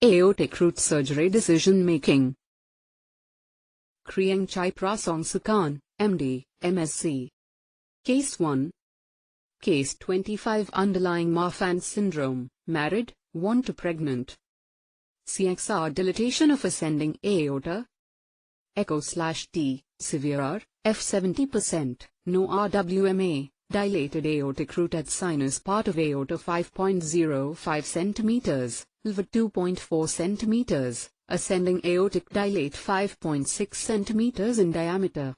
Aortic root surgery decision making. Kriengchai Prasongsukan, MD, MSc. Case 1. Case 25 underlying Marfan syndrome, married, 1 to pregnant. CXR dilatation of ascending aorta. Echo/T, severe R, F 70%, no RWMA, dilated aortic root at sinus part of aorta 5.05 cm, LV 2.4 cm, ascending aortic dilate 5.6 cm in diameter.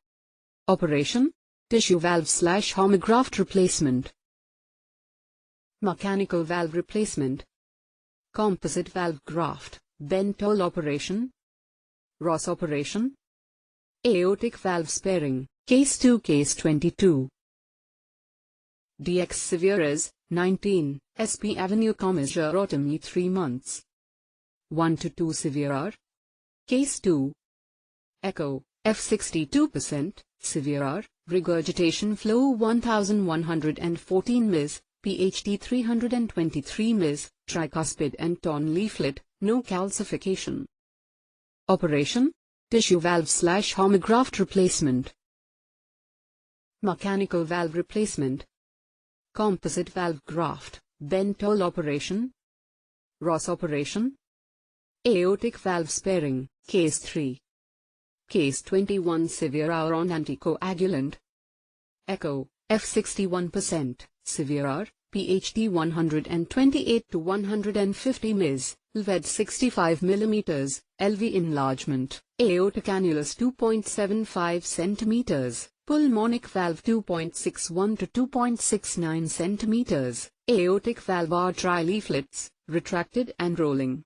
Operation: tissue valve/homograft replacement. Mechanical valve replacement. Composite valve graft, Bentall operation. Ross operation. Aortic valve sparing, Case 2 Case 22. DX severe is, 19, SP Avenue Commissurotomy 3 months. 1 to 2 severe R. Case 2. Echo, F 62%, severe R, regurgitation flow 1114 ms, PHT 323 ms, tricuspid and torn leaflet, no calcification. Operation: tissue valve/homograft replacement. Mechanical valve replacement. Composite valve graft, Bentall operation. Ross operation. Aortic valve sparing, Case 3. Case 21 severe R on anticoagulant. Echo, F 61%, severe R, PHT 128 to 150 ms, LVED 65 mm, LV enlargement, aortic annulus 2.75 cm, pulmonic valve 2.61 to 2.69 cm, aortic valve are trileaflets, retracted and rolling.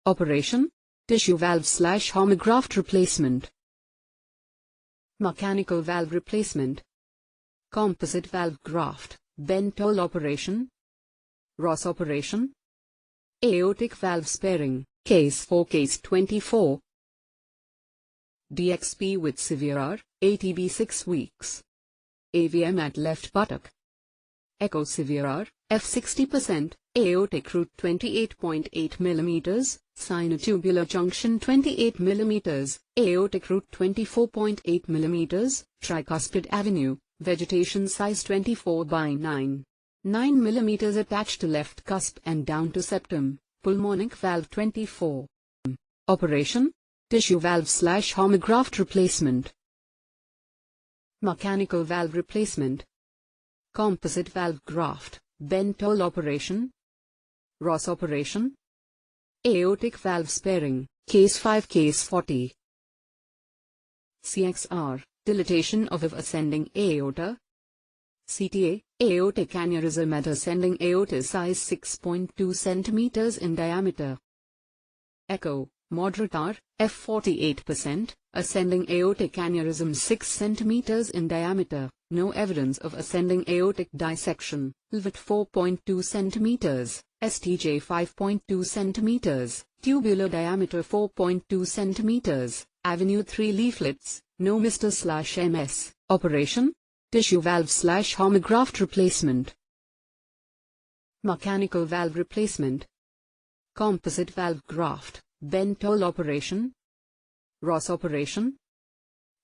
Operation: tissue valve/homograft replacement. Mechanical valve replacement. Composite valve graft, Bentall operation. Ross operation. Aortic valve sparing, Case 4 Case 24. DXP with severe R, ATB 6 weeks. AVM at left buttock. Echo severe R, F 60%, aortic root 28.8 mm, sinotubular junction 28 mm, aortic root 24.8 mm, tricuspid avenue, vegetation size 24 by 9 mm attached to left cusp and down to septum, pulmonic valve 24. Operation: tissue valve/homograft replacement. Mechanical valve replacement. Composite valve graft, Bentall operation. Ross operation. Aortic valve sparing, Case 5 Case 40. CXR, dilatation of ascending aorta. CTA, aortic aneurysm at ascending aorta size 6.2 cm in diameter. Echo, moderate R, F 48%, ascending aortic aneurysm 6 cm in diameter, no evidence of ascending aortic dissection, LVET 4.2 cm, STJ 5.2 cm, tubular diameter 4.2 cm, avenue 3 leaflets, no Mr/MS. Operation: tissue valve/homograft replacement. Mechanical valve replacement. Composite valve graft, Bentall operation. Ross operation.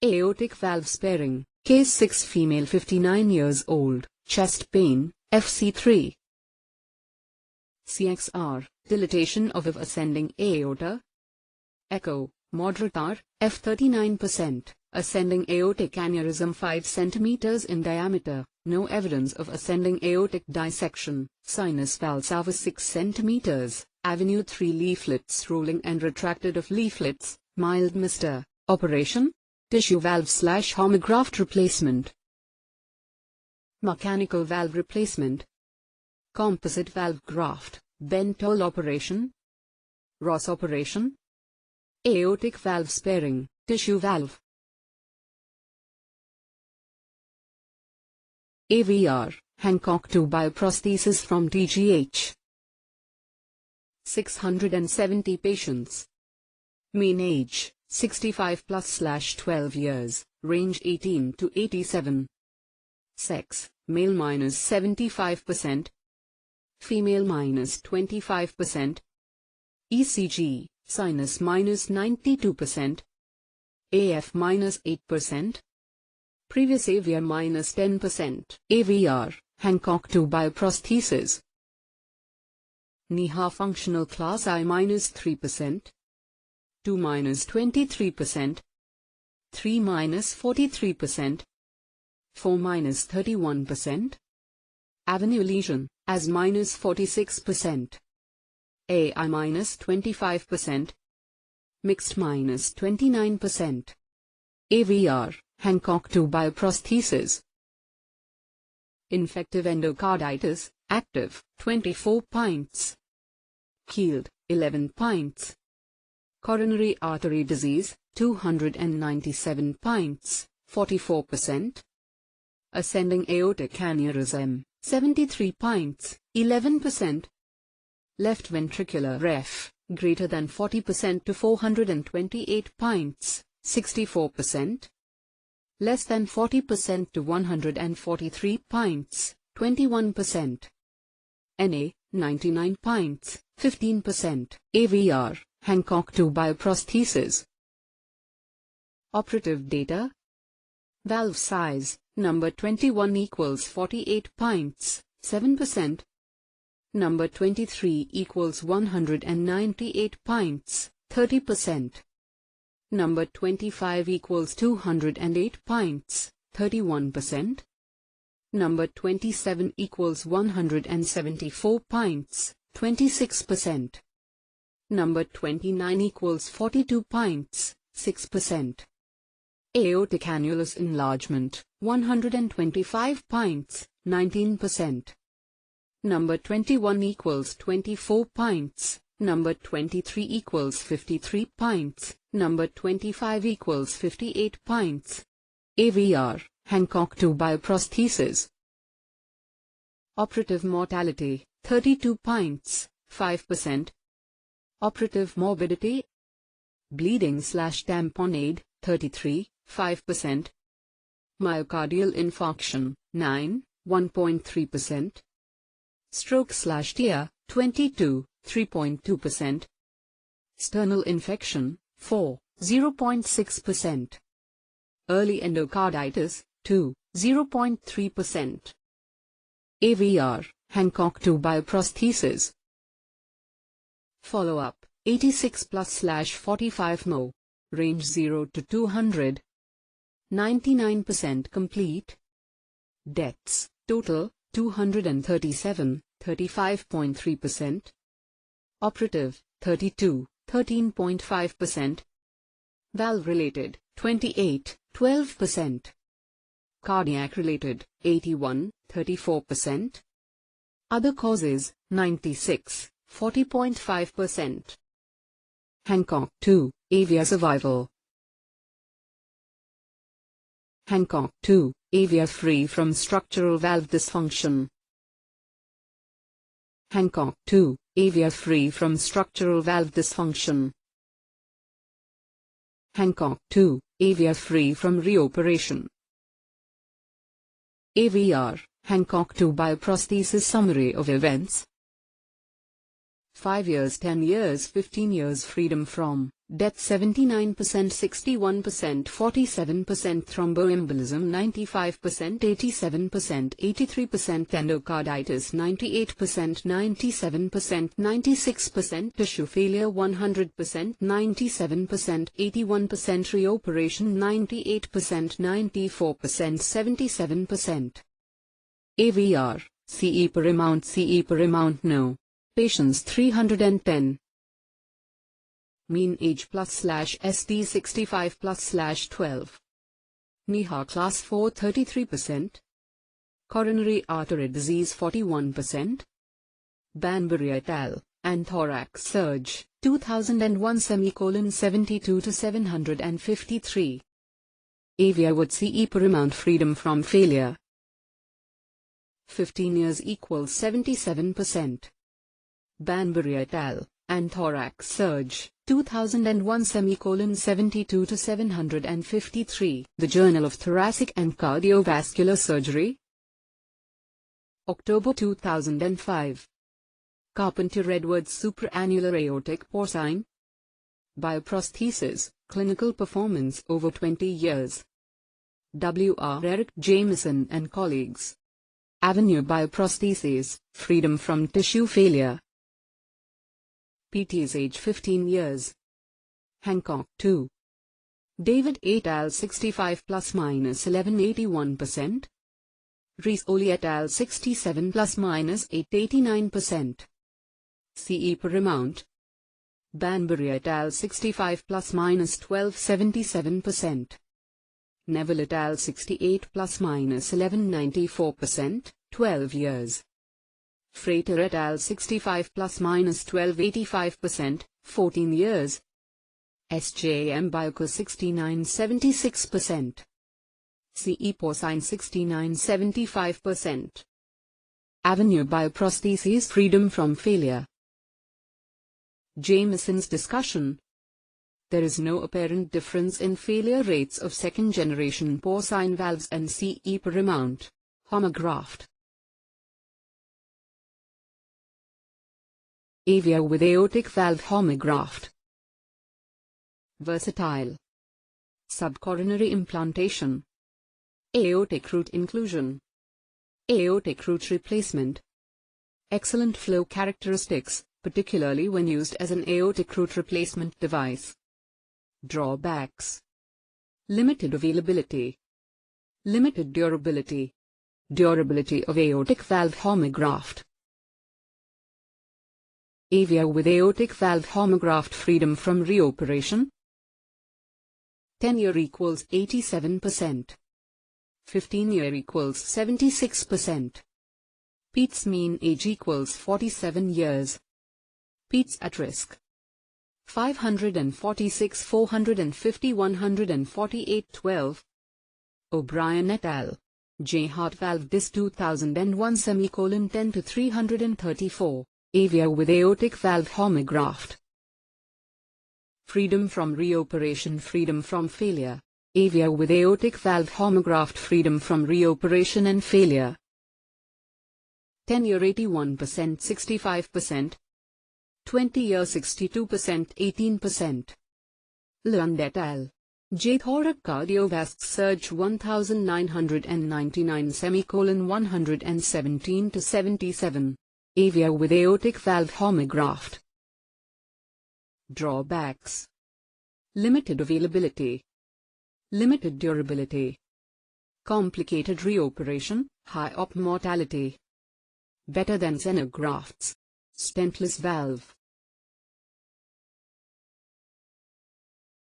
Aortic valve sparing, Case 6 female 59 years old, chest pain, FC3. CXR, dilatation of ascending aorta. Echo, moderate R, F 39%, ascending aortic aneurysm 5 cm in diameter, no evidence of ascending aortic dissection, sinus valsalva 6 cm, avenue 3 leaflets rolling and retracted of leaflets, mild Mr. Operation: tissue valve/homograft replacement. Mechanical valve replacement. Composite valve graft, Bentall operation. Ross operation. Aortic valve sparing, tissue valve. AVR, Hancock 2 bioprosthesis from DGH. 670 patients. Mean age, 65+/12 years, range 18 to 87. Sex, male -75%, female -25%. ECG, sinus -92%, AF -8%, previous AVR -10%, AVR, Hancock 2 bioprosthesis. NIHA functional class I -3%, 2 -23%, 3 -43%, 4 -31%, avenue lesion, as -46%, AI -25%, mixed -29%, AVR, Hancock 2 bioprosthesis. Infective endocarditis, active, 24 pints. Healed, 11 pints. Coronary artery disease, 297 pints, 44%. Ascending aortic aneurysm, 73 pints, 11%. Left ventricular ref, greater than 40% to 428 pints, 64%. Less than 40% to 143 pints, 21%. NA, 99 pints, 15%. AVR, Hancock 2 bioprosthesis. Operative data. Valve size, number 21 equals 48 pints, 7%. Number 23 equals 198 pints, 30%. Number 25 equals 208 pints, 31%. Number 27 equals 174 pints, 26%. Number 29 equals 42 pints, 6%. Aortic annulus enlargement, 125 pints, 19%. Number 21 equals 24 pints. Number 23 equals 53 pints. Number 25 equals 58 pints. AVR, Hancock 2 bioprosthesis. Operative mortality, 32 pints, 5%. Operative morbidity. Bleeding/tamponade, 33, 5%. Myocardial infarction, 9, 1.3%. Stroke/TIA, 22, 3.2%. Sternal infection, 4, 0.6%. Early endocarditis, 2, 0.3%. AVR, Hancock 2 bioprosthesis. Follow-up, 86+/45 mO. Range 0 to 200. 99% complete. Deaths, total, 237, 35.3%. Operative, 32, 13.5%. Valve-related, 28, 12%. Cardiac-related, 81, 34%. Other causes, 96, 40.5%. Hancock 2, AVR survival. Hancock 2, AVR free from structural valve dysfunction. Hancock 2, AVR free from structural valve dysfunction. Hancock 2, AVR free from reoperation. AVR, Hancock 2 bioprosthesis summary of events. 5 years, 10 years, 15 years freedom from death 79%, 61%, 47% thromboembolism 95%, 87%, 83% endocarditis 98%, 97%, 96% tissue failure 100%, 97%, 81% reoperation 98%, 94%, 77%. AVR, CE per amount no. Patients 310. Mean age +/ST 65 +/12. NIHA class 4 33%. Coronary artery disease 41%. Banbury et al. And thorax surge 2001 72 to 753. AVR would CE per amount freedom from failure. 15 years equals 77%. Banbury et al. And thorax surge 2001 72 to 753. The Journal of Thoracic and Cardiovascular Surgery. October 2005. Carpenter-Edwards supraannular aortic porcine bioprosthesis, clinical performance over 20 years. W.R. Eric Jameson and colleagues. Avenue bioprosthesis, freedom from tissue failure. PT's age 15 years. Hancock 2. David et al. 65 plus minus 11.81%. Rees-Oli et al. 67 plus minus 8.89%. CE per amount. Banbury et al. 65 plus minus 12.77%. Neville et al. 68 plus minus 11.94%, 12 years. Frater et al. 65 plus minus 12.85%, 14 years. SJM Bioco 69.76%. CE porcine 69.75%. Avenue bioprosthesis freedom from failure. Jameson's discussion. There is no apparent difference in failure rates of second-generation porcine valves and CE per amount. Homograft. Avia with aortic valve homograft. Versatile. Subcoronary implantation. Aortic root inclusion. Aortic root replacement. Excellent flow characteristics, particularly when used as an aortic root replacement device. Drawbacks. Limited availability. Limited durability. Durability of aortic valve homograft. Avia with aortic valve homograft freedom from reoperation. Tenure equals 87%. 15-year equals 76%. Pete's mean age equals 47 years. Pete's at risk. 546 450 148 12. O'Brien et al. J. Heart valve dis 2001 10 to 334. Avia with aortic valve homograft. Freedom from reoperation, freedom from failure. Avia with aortic valve homograft, freedom from reoperation and failure. Tenure 81%, 65%. 20-year 62%, 18%. Lund et al. J. Thoracic cardiovascular surge 1999 117 to 77. Avia with aortic valve homograft. Drawbacks. Limited availability. Limited durability. Complicated reoperation, high op mortality. Better than xenografts. Stentless valve.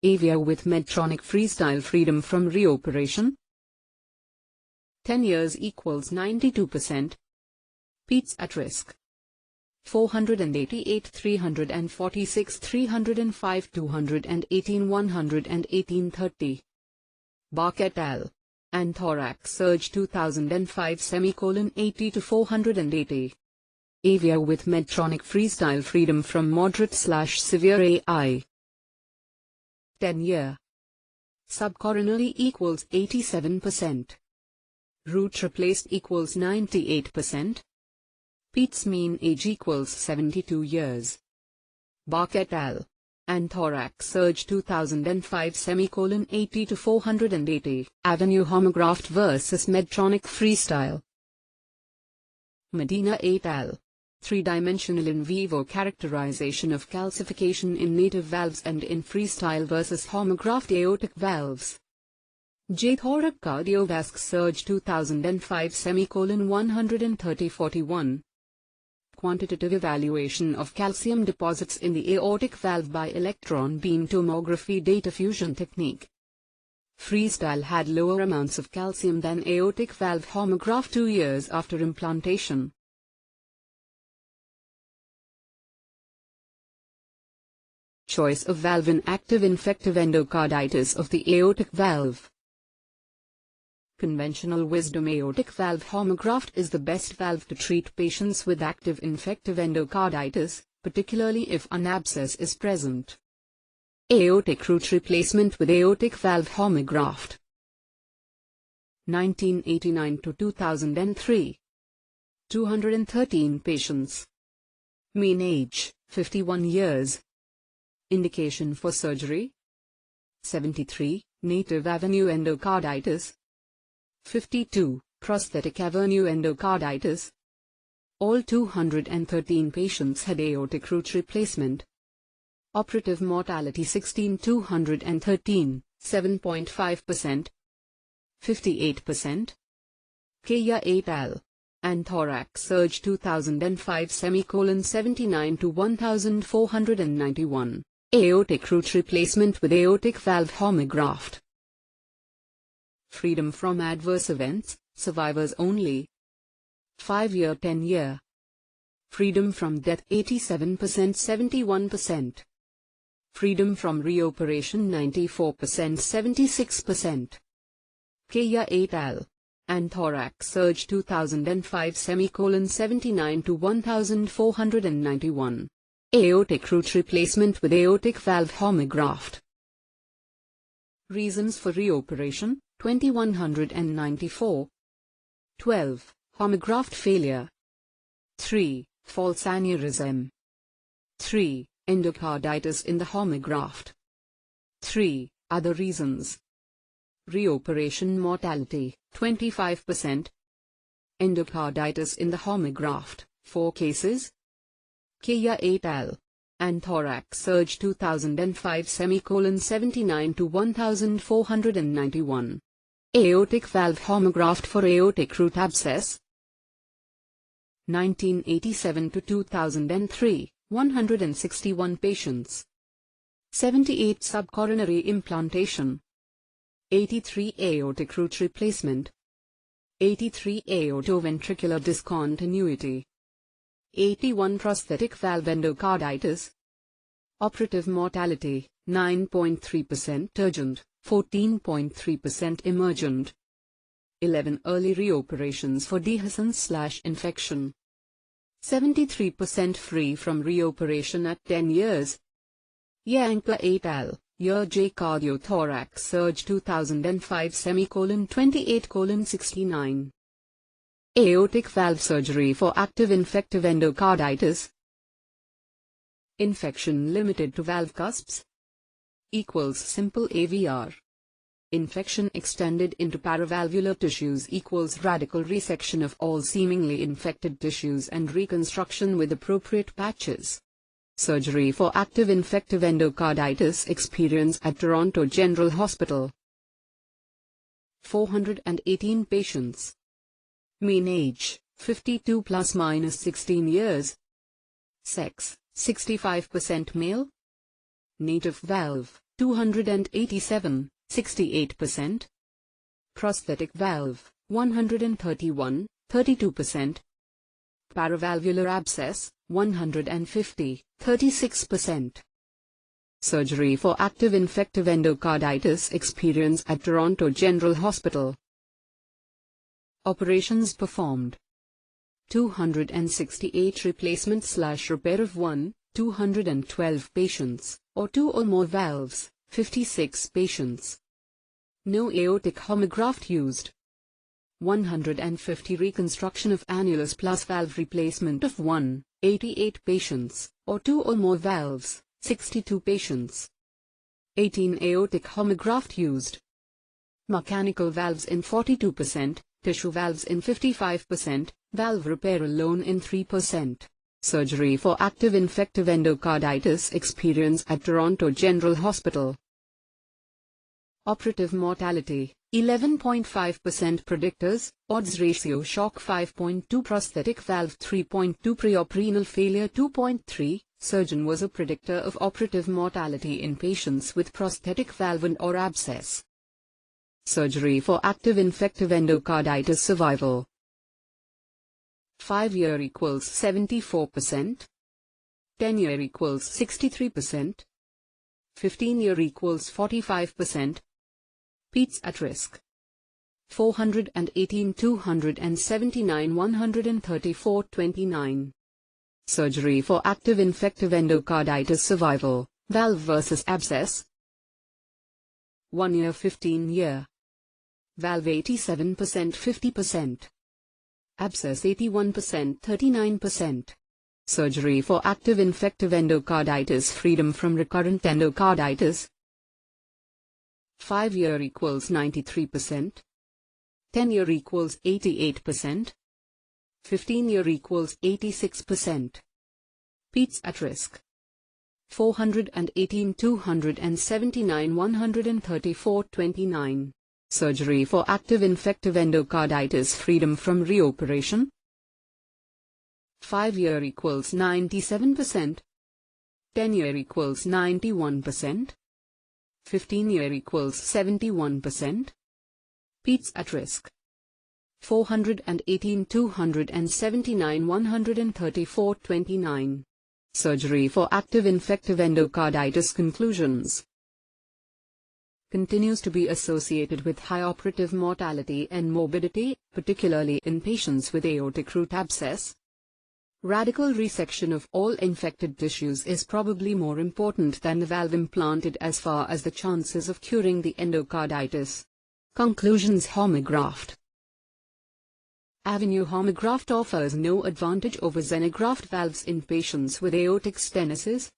Avia with Medtronic Freestyle, freedom from reoperation. 10 years equals 92%. Pete's at risk. 488 346 305 218 118 30. Bach et al. And thorax surge 2005 80 to 480. Avia with Medtronic Freestyle, freedom from moderate/severe AI. 10-year. Subcoronary equals 87%. Root replaced equals 98%. Pete's mean age equals 72 years. Bach et al. And thorax surge 2005 80 to 480. Avenue homograft versus Medtronic Freestyle. Medina et al. Three-dimensional in vivo characterization of calcification in native valves and in freestyle versus homograft aortic valves. J. Thoracic cardiovascular surge 2005 130-41. Quantitative evaluation of calcium deposits in the aortic valve by electron beam tomography data fusion technique. Freestyle had lower amounts of calcium than aortic valve homograft 2 years after implantation. Choice of valve in active infective endocarditis of the aortic valve. Conventional wisdom: aortic valve homograft is the best valve to treat patients with active infective endocarditis, particularly if an abscess is present. Aortic root replacement with aortic valve homograft. 1989 to 2003. 213 patients. Mean age, 51 years. Indication for surgery: 73, native avenue endocarditis. 52, prosthetic avenue endocarditis. All 213 patients had aortic root replacement. Operative mortality 16,213, 7.5%. 58%. Kaya et al. And thorax surge 2005 79 to 1491. Aortic root replacement with aortic valve homograft. Freedom from adverse events, survivors only. 5-year 10-year. Freedom from death 87% 71%. Freedom from reoperation 94% 76%. Kaya et al. And thorax surge 2005 79 to 1491. Aortic root replacement with aortic valve homograft. Reasons for reoperation, 2194. 12. Homograft failure. 3. False aneurysm. 3. Endocarditis in the homograft. 3. Other reasons. Reoperation mortality, 25%. Endocarditis in the homograft, 4 cases. Kaya et al. And thorax surge 2005 79 to 1491. Aortic valve homograft for aortic root abscess. 1987 to 2003, 161 patients. 78 subcoronary implantation. 83 aortic root replacement. 83 aortoventricular discontinuity. 81 prosthetic valve endocarditis. Operative mortality, 9.3% urgent, 14.3% emergent. 11 early reoperations for dehiscence/infection. 73% free from reoperation at 10 years. Yanka et al. Year J cardiothorax surge 2005 28:69. Aortic valve surgery for active infective endocarditis. Infection limited to valve cusps equals simple AVR. Infection extended into paravalvular tissues equals radical resection of all seemingly infected tissues and reconstruction with appropriate patches. Surgery for active infective endocarditis experience at Toronto General Hospital. 418 patients. Mean age, 52 plus minus 16 years. Sex, 65% male. Native valve, 287, 68%. Prosthetic valve, 131, 32%. Paravalvular abscess, 150, 36%. Surgery for active infective endocarditis experience at Toronto General Hospital. Operations performed. 268 replacement/repair of 212 patients, or 2 or more valves, 56 patients. No aortic homograft used. 150 reconstruction of annulus plus valve replacement of 88 patients, or 2 or more valves, 62 patients. 18 aortic homograft used. Mechanical valves in 42%, tissue valves in 55%, valve repair alone in 3%. Surgery for active infective endocarditis experience at Toronto General Hospital. Operative mortality, 11.5% predictors, odds ratio shock 5.2, prosthetic valve 3.2, pre-op renal failure 2.3, surgeon was a predictor of operative mortality in patients with prosthetic valve and/or abscess. Surgery for active infective endocarditis survival. 5-year equals 74%. 10-year equals 63%. 15-year equals 45%. Peds at risk. 418 279 134 29. Surgery for active infective endocarditis survival, valve versus abscess. 1 year 15 year. Valve 87% 50%. Abscess 81% 39%. Surgery for active infective endocarditis, freedom from recurrent endocarditis. 5-year equals 93%. 10-year equals 88%. 15-year equals 86%. Peds at risk. 418 279 134 29. Surgery for active infective endocarditis, freedom from reoperation. 5-year equals 97%. 10-year equals 91%. 15-year equals 71%. Peds at risk. 418 279 134 29. Surgery for active infective endocarditis. Conclusions. Continues to be associated with high operative mortality and morbidity, particularly in patients with aortic root abscess. Radical resection of all infected tissues is probably more important than the valve implanted as far as the chances of curing the endocarditis. Conclusions. Homograft. Avenue homograft offers no advantage over xenograft valves in patients with aortic stenosis.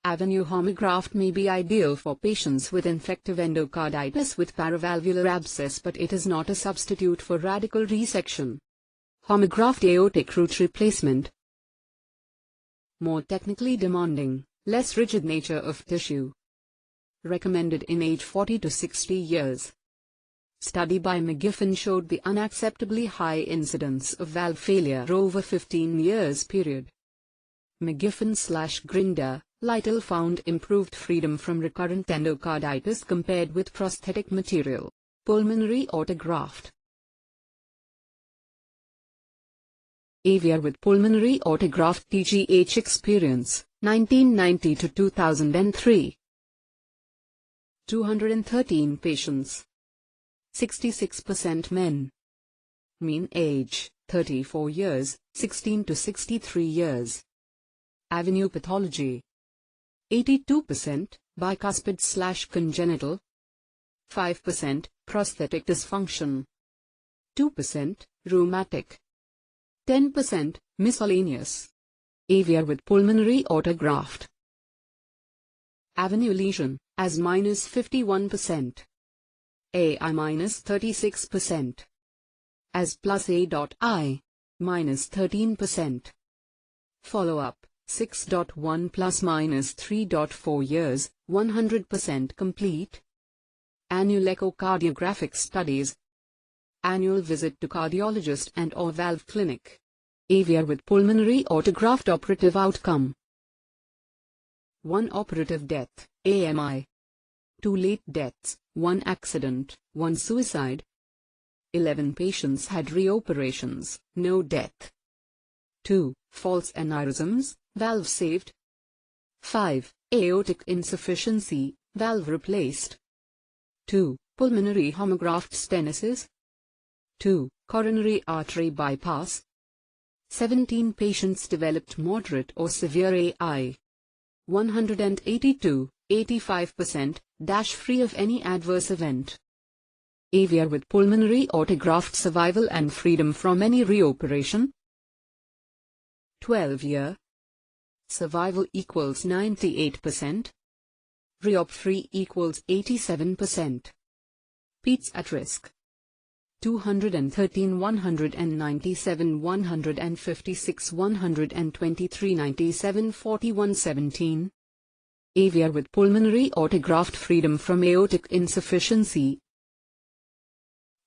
Avenue homograft may be ideal for patients with infective endocarditis with paravalvular abscess, but it is not a substitute for radical resection. Homograft aortic root replacement. More technically demanding, less rigid nature of tissue. Recommended in age 40 to 60 years. Study by McGiffin showed the unacceptably high incidence of valve failure over 15 years period. McGiffin/Grinder, Lytle found improved freedom from recurrent endocarditis compared with prosthetic material. Pulmonary autograft. Avia with pulmonary autograft TGH experience, 1990 to 2003. 213 patients. 66% men. Mean age, 34 years, 16 to 63 years. Avenue pathology. 82%, bicuspid/congenital. 5%, prosthetic dysfunction. 2%, rheumatic. 10%, miscellaneous. Avia with pulmonary autograft. Avenue lesion, as -51%. AI -36%. As +A.I, -13%. Follow-up, 6.1 ± 3.4 years, 100% complete. Annual echocardiographic studies. Annual visit to cardiologist and/or valve clinic. Avia with pulmonary autograft. Operative outcome. 1 operative death, AMI. 2 late deaths, 1 accident, 1 suicide. 11 patients had reoperations, no death. 2 false aneurysms, valve saved. 5 aortic insufficiency, valve replaced. 2 pulmonary homograft stenosis. 2 coronary artery bypass. 17 patients developed moderate or severe AI. 182, 85%, free of any adverse event. Avia with pulmonary autograft. Survival and freedom from any reoperation. 12-year. Survival equals 98%. Reop-free equals 87%. Peds at risk. 213 197 156 123 97 41 17. Avia with pulmonary autograft. Freedom from aortic insufficiency.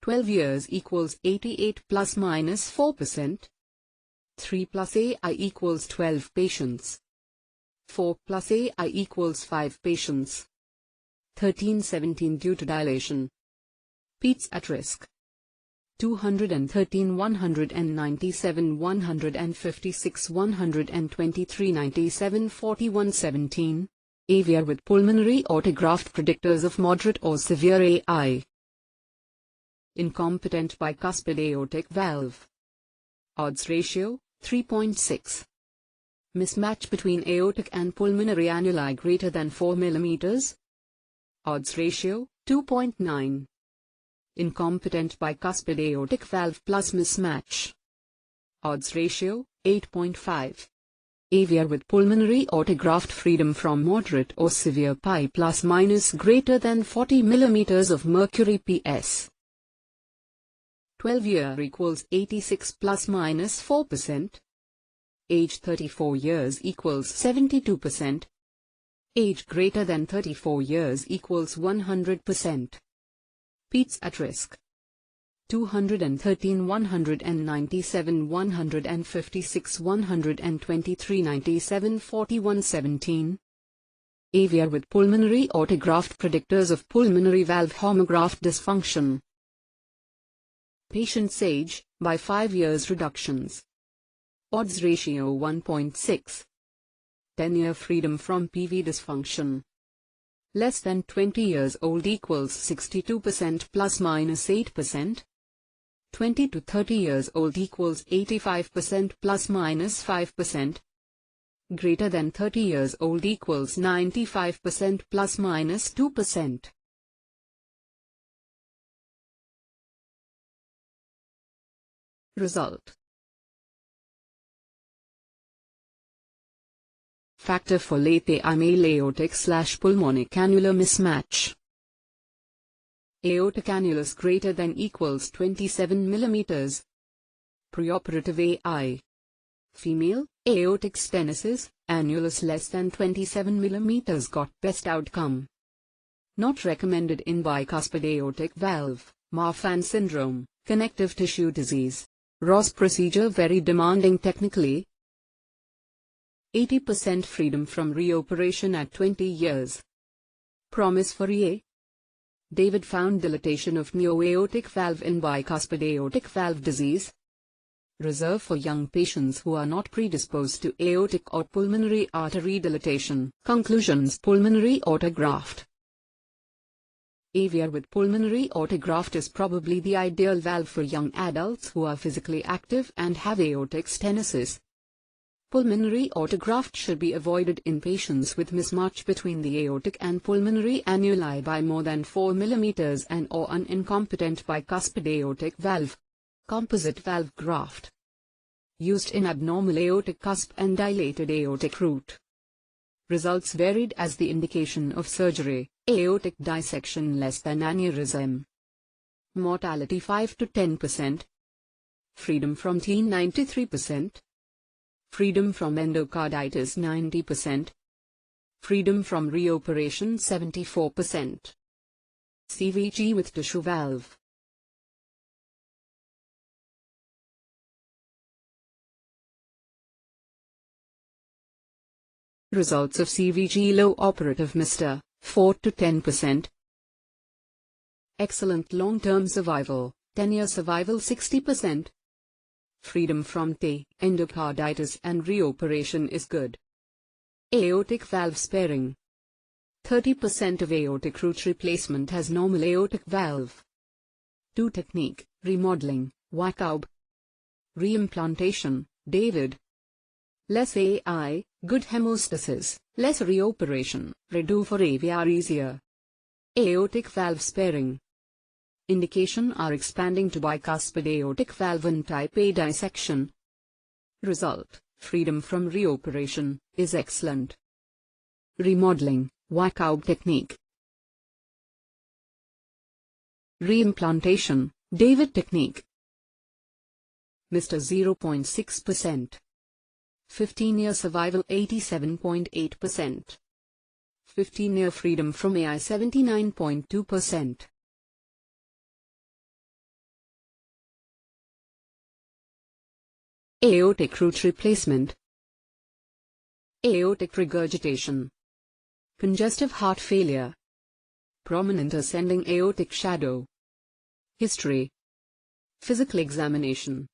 12 years equals 88 ±4%. 3 plus AI equals 12 patients. 4 plus AI equals 5 patients. 13-17 due to dilation. Peds at risk. 213 197 156 123 97 41 17. Avia with pulmonary autograft. Predictors of moderate or severe AI. Incompetent bicuspid aortic valve. Odds ratio, 3.6. Mismatch between aortic and pulmonary annuli greater than 4 mm. Odds ratio, 2.9. Incompetent bicuspid aortic valve plus mismatch. Odds ratio, 8.5. AVR with pulmonary autograft, freedom from moderate or severe pi plus minus greater than 40 mm of mercury PS. 12-year equals 86 plus minus 4%. Age 34 years equals 72%. Age greater than 34 years equals 100%. Peds at risk: 213, 197, 156, 123, 97, 41, 17. AVR with pulmonary autograft, predictors of pulmonary valve homograft dysfunction. Patient's age, by 5 years reductions. Odds ratio 1.6. 10-year freedom from PV dysfunction. Less than 20 years old equals 62% plus minus 8%. 20 to 30 years old equals 85% plus minus 5%. Greater than 30 years old equals 95% plus minus 2%. Result: factor for late male aortic/pulmonic annular mismatch. Aortic annulus greater than equals 27 mm. Preoperative AI. Female, aortic stenosis, annulus less than 27 mm got best outcome. Not recommended in bicuspid aortic valve, Marfan syndrome, connective tissue disease. Ross procedure very demanding technically. 80% freedom from reoperation at 20 years. Promise for EA. David found dilatation of neo-aortic valve in bicuspid aortic valve disease. Reserve for young patients who are not predisposed to aortic or pulmonary artery dilatation. Conclusions: pulmonary autograft. AVR with pulmonary autograft is probably the ideal valve for young adults who are physically active and have aortic stenosis. Pulmonary autograft should be avoided in patients with mismatch between the aortic and pulmonary annuli by more than 4 mm and or an incompetent bicuspid aortic valve. Composite valve graft. Used in abnormal aortic cusp and dilated aortic root. Results varied as the indication of surgery: aortic dissection less than aneurysm. Mortality 5 to 10%. Freedom from TEA 93%. Freedom from endocarditis 90%. Freedom from reoperation 74%. CVG with tissue valve. Results of CVG: low operative Mr. 4 to 10%. Excellent long-term survival, 10-year survival 60%. Freedom from TEA, endocarditis and reoperation is good. Aortic valve sparing. 30% of aortic root replacement has normal aortic valve. 2 technique: remodeling, WACOB. Reimplantation, David. Less AI, good hemostasis, less reoperation, redo for AVR easier. Aortic valve sparing. Indication are expanding to bicuspid aortic valve and type A dissection. Result: freedom from reoperation, is excellent. Remodeling, WACOB technique. Reimplantation, David technique. Mr. 0.6%. 15-year survival 87.8%. 15-year freedom from AI 79.2%. Aortic root replacement. Aortic regurgitation. Congestive heart failure. Prominent ascending aortic shadow. History. Physical examination.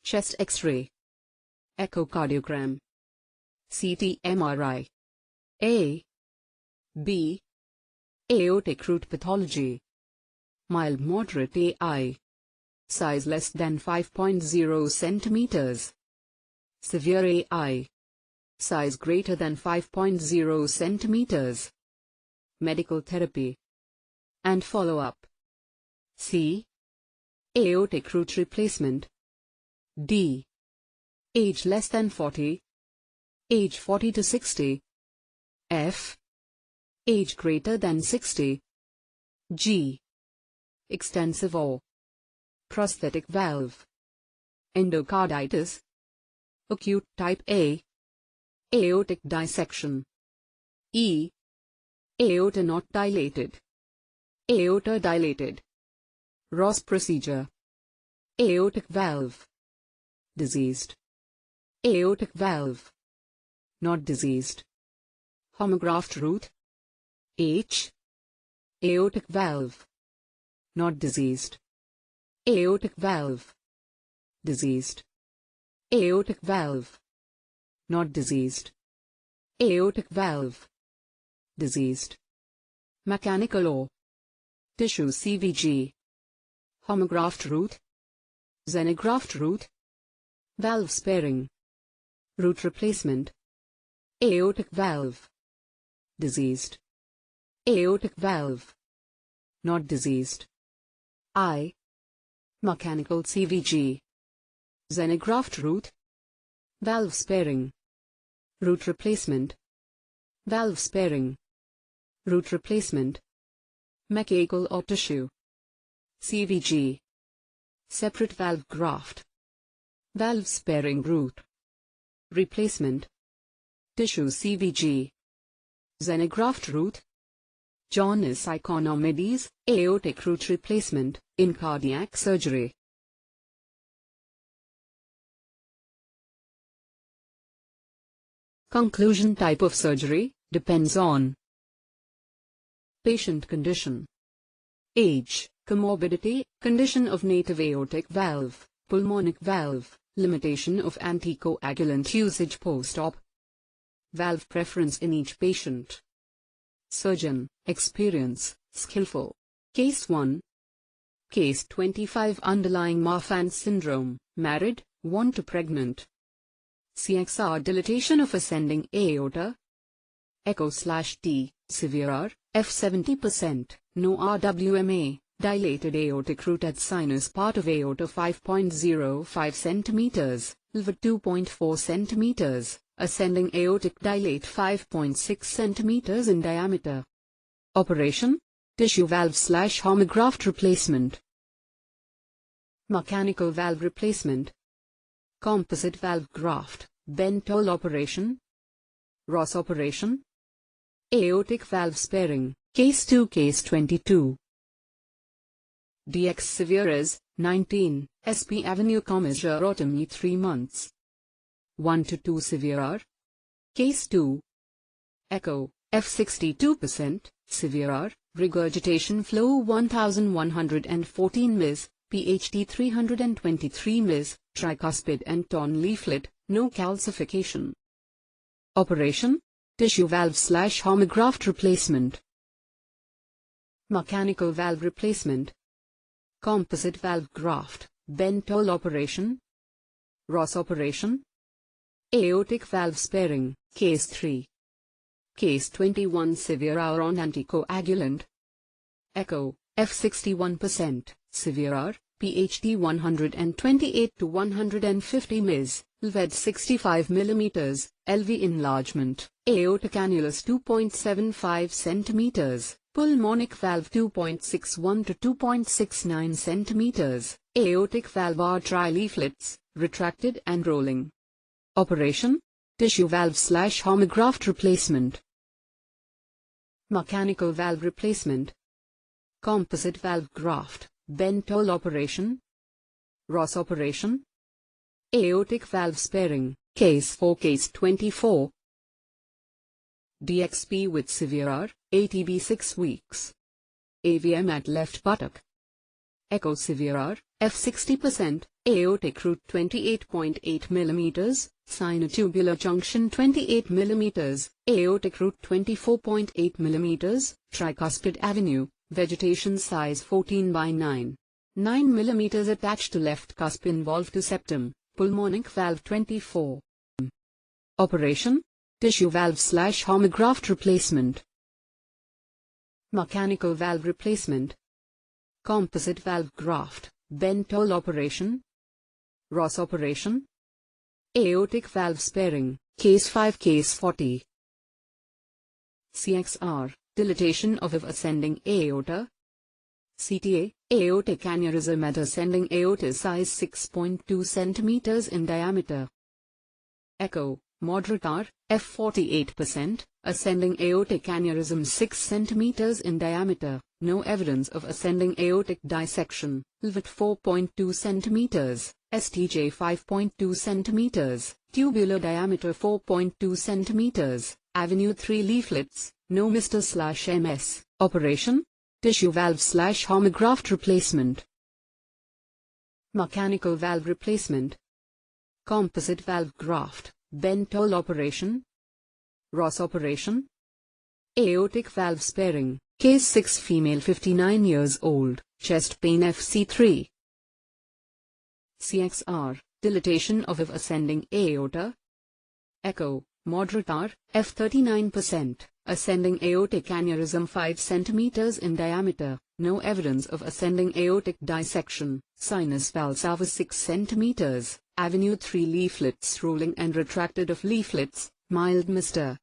Chest X-ray. Echocardiogram. CT MRI. A. B. Aortic root pathology. Mild moderate AI. Size less than 5.0 centimeters. Severe AI. Size greater than 5.0 centimeters. Medical therapy. And follow-up. C. Aortic root replacement. D. Age less than 40. age 40 to 60. F. age greater than 60. G. extensive or prosthetic valve endocarditis. Acute type A. Aortic dissection. E. Aorta not dilated. Aorta dilated. Ross procedure. Aortic valve. Diseased. Aortic valve. Not diseased. Homograft route. H. Aortic valve. Not diseased. Aortic valve. Diseased. Aortic valve. Not diseased. Aortic valve. Diseased. Mechanical or tissue CVG. Homograft route. Xenograft route. Valve sparing. Root replacement. Aortic valve. Diseased. Aortic valve. Not diseased. I. Mechanical CVG. Xenograft route. Valve sparing. Root replacement. Valve sparing. Root replacement. Mechanical or tissue CVG. Separate valve graft. Valve sparing root replacement. Tissue CVG. Xenograft route. Jaundice iconomedes, aortic root replacement, in cardiac surgery. Conclusion. Type of surgery depends on patient condition, age, comorbidity, condition of native aortic valve, pulmonic valve, limitation of anticoagulant usage post-op, valve preference in each patient. Surgeon, experience, skillful. Case 1. Case 25. Underlying Marfan syndrome, married, 1 to pregnant. CXR. Dilatation of ascending aorta. Echo/T, severe R, F 70%, no RWMA, dilated aortic root at sinus part of aorta 5.05 cm, LV 2.4 cm, ascending aortic dilate 5.6 cm in diameter. Operation: tissue valve/homograft replacement. Mechanical valve replacement. Composite valve graft, Bentall operation. Ross operation. Aortic valve sparing. Case 2. Case 22. DX severe is 19, SP Avenue Commissurotomy 3 months. 1 to 2 severe R. Case 2. Echo, F 62%, severe R, regurgitation flow 1114 ms, PHT 323 ms, tricuspid and torn leaflet, no calcification. Operation: tissue valve/homograft replacement. Mechanical valve replacement. Composite valve graft, Bentall operation. Ross operation. Aortic valve sparing. Case 3. Case 21. Severe R on anticoagulant. Echo, F 61%, severe R, PHT 128 to 150 ms, LVED 65 mm, LV enlargement, aortic annulus 2.75 cm, pulmonic valve 2.61 to 2.69 cm, aortic valve are trileaflets, retracted and rolling. Operation: tissue valve/homograft replacement. Mechanical valve replacement. Composite valve graft, Bentall operation. Ross operation. Aortic valve sparing. Case 4. Case 24. DXP with severe R, ATB 6 weeks. AVM at left buttock. Echo severe R, F 60%, aortic root 28.8 mm, sinotubular junction 28 mm, aortic root 24.8 mm, tricuspid avenue, vegetation size 14 by 9. 9 mm attached to left cusp involved to septum, pulmonic valve 24. Operation: tissue valve/homograft replacement. Mechanical valve replacement. Composite valve graft, Bentall operation. Ross operation. Aortic valve sparing. Case 5 Case 40. CXR, dilatation of ascending aorta. CTA, aortic aneurysm at ascending aorta size 6.2 cm in diameter. Echo, moderate R, F 48%, ascending aortic aneurysm 6 cm in diameter, no evidence of ascending aortic dissection, LVAD 4.2 cm, STJ 5.2 cm, tubular diameter 4.2 cm, avenue 3 leaflets, no Mr./MS, operation, tissue valve/homograft replacement, mechanical valve replacement, composite valve graft, Bentall operation, Ross operation, aortic valve sparing. Case 6 Female 59 years old, chest pain FC3. CXR, dilatation of ascending aorta. Echo, moderate R, F 39%, ascending aortic aneurysm 5 cm in diameter, no evidence of ascending aortic dissection, sinus valsalva 6 cm, avenue 3 leaflets rolling and retracted of leaflets, mild Mr.